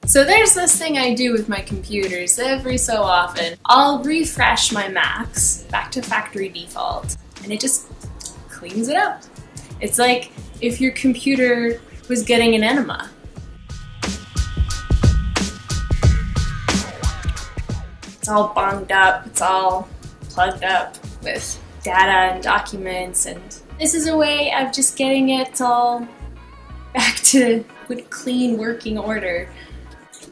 So there's this thing I do with my computers every so often. I'll refresh my Macs back to factory default, and it just cleans it up. It's like if your computer was getting an enema. It's all bunged up, it's all plugged up with data and documents, and this is a way of just getting it all back to good, clean, working order.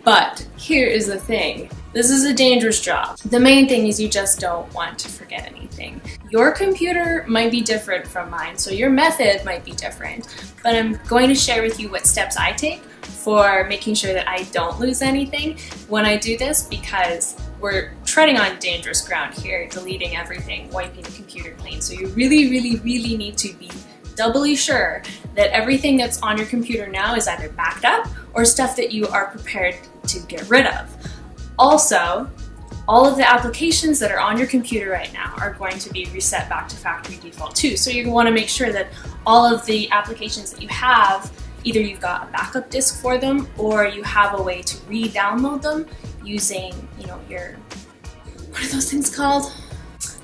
But here is the thing. This is a dangerous job. The main thing is you just don't want to forget anything. Your computer might be different from mine, so your method might be different, but I'm going to share with you what steps I take for making sure that I don't lose anything when I do this, because we're treading on dangerous ground here, deleting everything, wiping the computer clean. So you really need to be doubly sure that everything that's on your computer now is either backed up or stuff that you are prepared to get rid of. Also, all of the applications that are on your computer right now are going to be reset back to factory default too. So you want to make sure that all of the applications that you have, either you've got a backup disk for them or you have a way to re-download them using, your, what are those things called?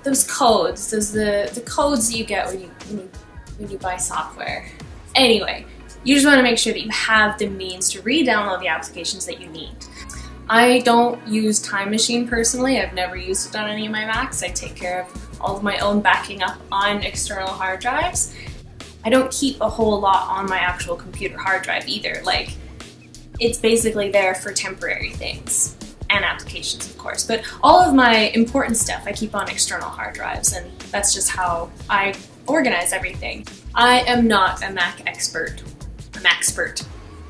Those codes, the codes that you get when you buy software. Anyway, you just want to make sure that you have the means to re-download the applications that you need. I don't use Time Machine personally. I've never used it on any of my Macs. I take care of all of my own backing up on external hard drives. I don't keep a whole lot on my actual computer hard drive either. Like, it's basically there for temporary things and applications, of course. But all of my important stuff I keep on external hard drives, and that's just how I organize everything. I am not a Mac expert.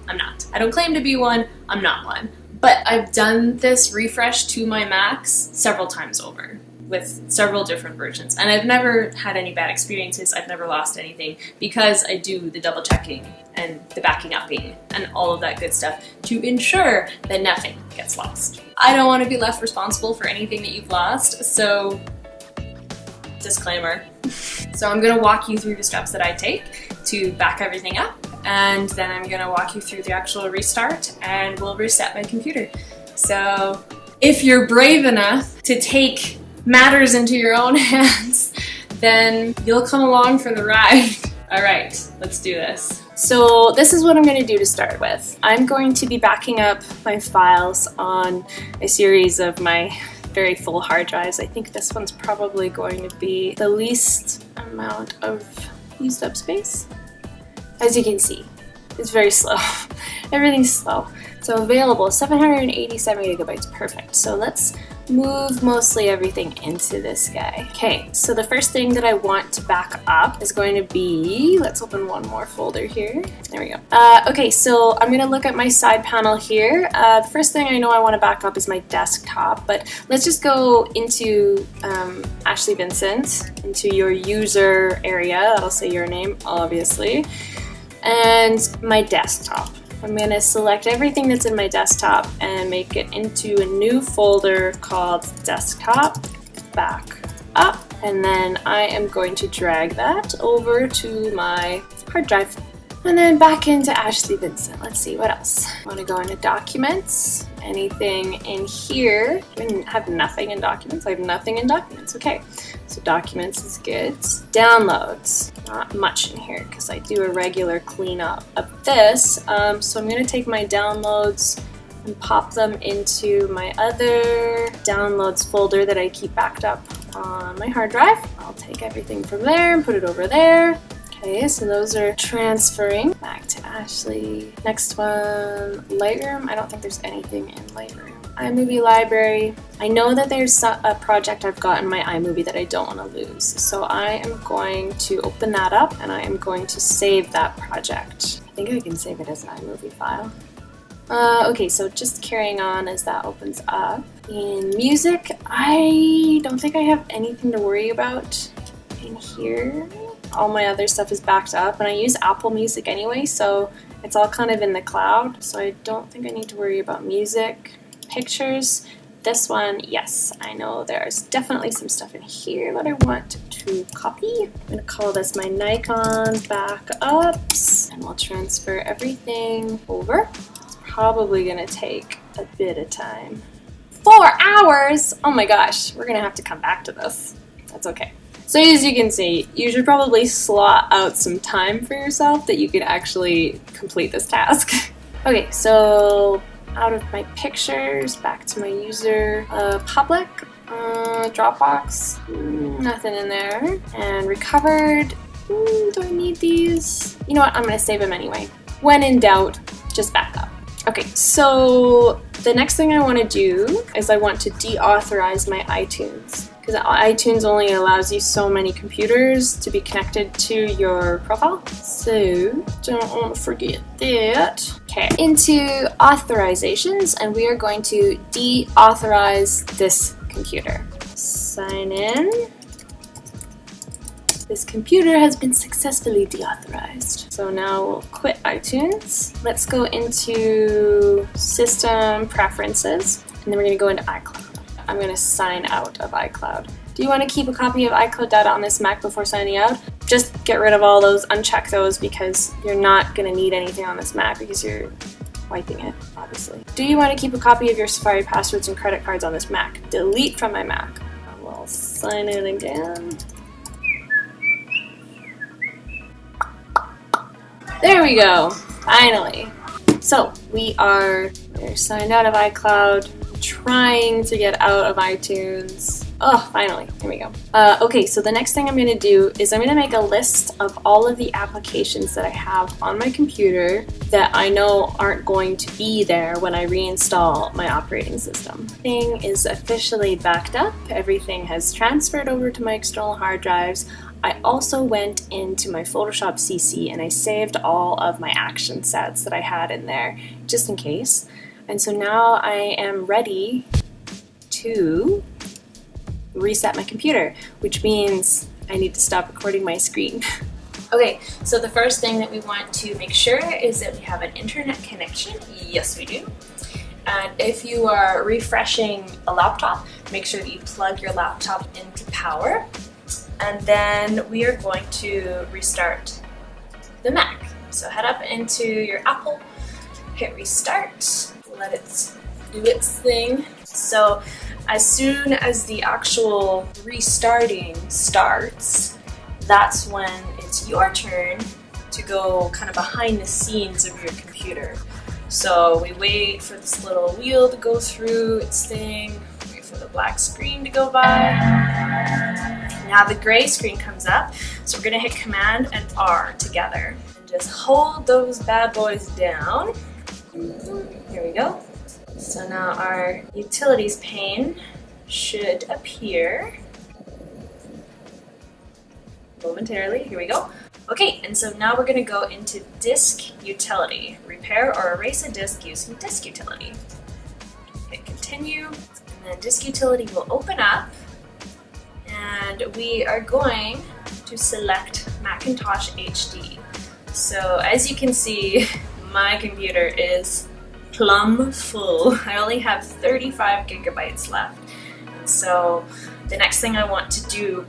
I'm not. I don't claim to be one. I'm not one. But I've done this refresh to my Macs several times over with several different versions, and I've never had any bad experiences. I've never lost anything because I do the double checking and the backing upping and all of that good stuff to ensure that nothing gets lost. I don't want to be left responsible for anything that you've lost, so disclaimer. So I'm going to walk you through the steps that I take to back everything up, and then I'm going to walk you through the actual restart, and we'll reset my computer. So if you're brave enough to take matters into your own hands, then you'll come along for the ride. All right, let's do this. So this is what I'm going to do to start with. I'm going to be backing up my files on a series of my very full hard drives. I think this one's probably going to be the least amount of used up space. As you can see, it's very slow. Everything's slow. So available, 787 gigabytes, perfect. So let's move mostly everything into this guy. Okay, so the first thing that I want to back up is going to be, let's open one more folder here. There we go. Okay, so I'm gonna look at my side panel here. The first thing I know I want to back up is my desktop, but let's just go into Ashley Vincent, into your user area. That'll say your name, obviously, and my desktop. I'm going to select everything that's in my desktop and make it into a new folder called Desktop Backup. And then I am going to drag that over to my hard drive. And then back into Ashley Vincent. Let's see, what else? I want to go into Documents. Anything in here? I have nothing in Documents. I have nothing in Documents. Okay, so Documents is good. Downloads. Not much in here because I do a regular cleanup of this. So I'm going to take my downloads and pop them into my other downloads folder that I keep backed up on my hard drive. I'll take everything from there and put it over there. Okay, so those are transferring back to Ashley. Next one, Lightroom. I don't think there's anything in Lightroom. iMovie library. I know that there's a project I've got in my iMovie that I don't want to lose. So I am going to open that up and I am going to save that project. I think I can save it as an iMovie file. Okay, so just carrying on as that opens up. In music, I don't think I have anything to worry about in here. All my other stuff is backed up, and I use Apple Music anyway, so it's all kind of in the cloud, so I don't think I need to worry about music. Pictures, this one, yes, I know there's definitely some stuff in here that I want to copy. I'm going to call this my Nikon backups, and we'll transfer everything over. It's probably gonna take a bit of time. 4 hours? Oh my gosh, we're gonna have to come back to this. That's okay. So as you can see, you should probably slot out some time for yourself that you could actually complete this task. Okay, so out of my pictures, back to my user, public, Dropbox, nothing in there, and recovered, do I need these? You know what, I'm gonna save them anyway. When in doubt, just back up. Okay, so the next thing I want to do is I want to deauthorize my iTunes, because iTunes only allows you so many computers to be connected to your profile. So don't want to forget that. Okay, into authorizations, and we are going to deauthorize this computer. Sign in. This computer has been successfully deauthorized. So now we'll quit iTunes. Let's go into System Preferences, and then we're going to go into iCloud. I'm going to sign out of iCloud. Do you want to keep a copy of iCloud data on this Mac before signing out? Just get rid of all those, uncheck those, because you're not going to need anything on this Mac because you're wiping it, obviously. Do you want to keep a copy of your Safari passwords and credit cards on this Mac? Delete from my Mac. We'll sign in again. There we go, finally. So we're signed out of iCloud, trying to get out of iTunes. Oh, finally, here we go. Okay, so the next thing I'm gonna do is I'm gonna make a list of all of the applications that I have on my computer that I know aren't going to be there when I reinstall my operating system. Everything is officially backed up. Everything has transferred over to my external hard drives. I also went into my Photoshop CC and I saved all of my action sets that I had in there, just in case. And so now I am ready to reset my computer, which means I need to stop recording my screen. Okay, so the first thing that we want to make sure is that we have an internet connection. Yes, we do. And if you are refreshing a laptop, make sure that you plug your laptop into power. And then we are going to restart the Mac. So head up into your Apple, hit restart, let it do its thing. So as soon as the actual restarting starts, that's when it's your turn to go kind of behind the scenes of your computer. So we wait for this little wheel to go through its thing, wait for the black screen to go by. Now the gray screen comes up, so we're gonna hit Command and R together. And just hold those bad boys down. Here we go. So now our Utilities pane should appear momentarily. Here we go. Okay, and so now we're gonna go into Disk Utility. Repair or erase a disk using Disk Utility. Hit Continue, and then Disk Utility will open up. And we are going to select Macintosh HD. So as you can see, my computer is plumb full. I only have 35 gigabytes left. So the next thing I want to do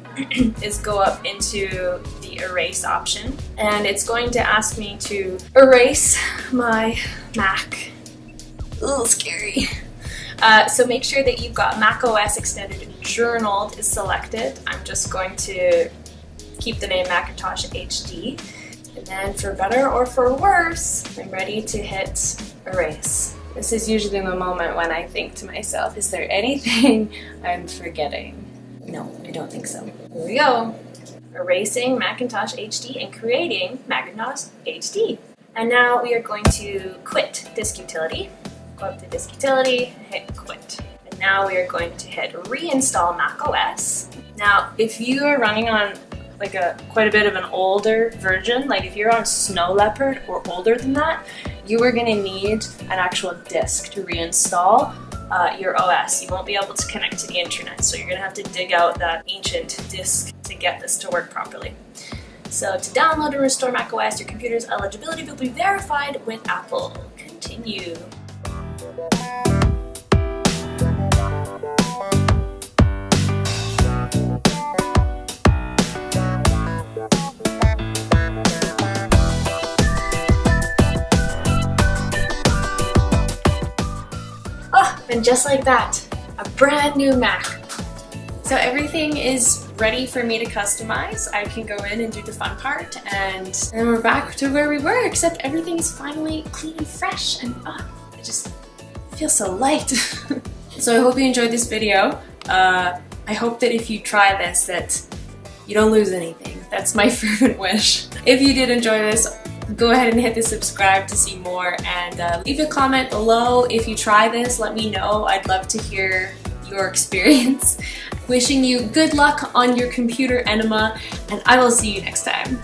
is go up into the erase option, and it's going to ask me to erase my Mac. Ooh, scary. So make sure that you've got Mac OS Extended Journaled is selected. I'm just going to keep the name Macintosh HD. And then for better or for worse, I'm ready to hit erase. This is usually the moment when I think to myself, is there anything I'm forgetting? No, I don't think so. Here we go. Erasing Macintosh HD and creating Macintosh HD. And now we are going to quit Disk Utility. Go up to Disk Utility, hit quit. And now we are going to hit Reinstall Mac OS. Now, if you are running on like quite a bit of an older version, like if you're on Snow Leopard or older than that, you are going to need an actual disk to reinstall your OS. You won't be able to connect to the internet, so you're going to have to dig out that ancient disk to get this to work properly. So to download and restore Mac OS, your computer's eligibility will be verified with Apple. Continue. And just like that, a brand new Mac. So everything is ready for me to customize. I can go in and do the fun part, and then we're back to where we were, except everything is finally clean and fresh, and it just feels so light. So I hope you enjoyed this video. I hope that if you try this, that you don't lose anything. That's my fervent wish. If you did enjoy this, go ahead and hit the subscribe to see more, and leave a comment below if you try this. Let me know. I'd love to hear your experience. Wishing you good luck on your computer enema, and I will see you next time.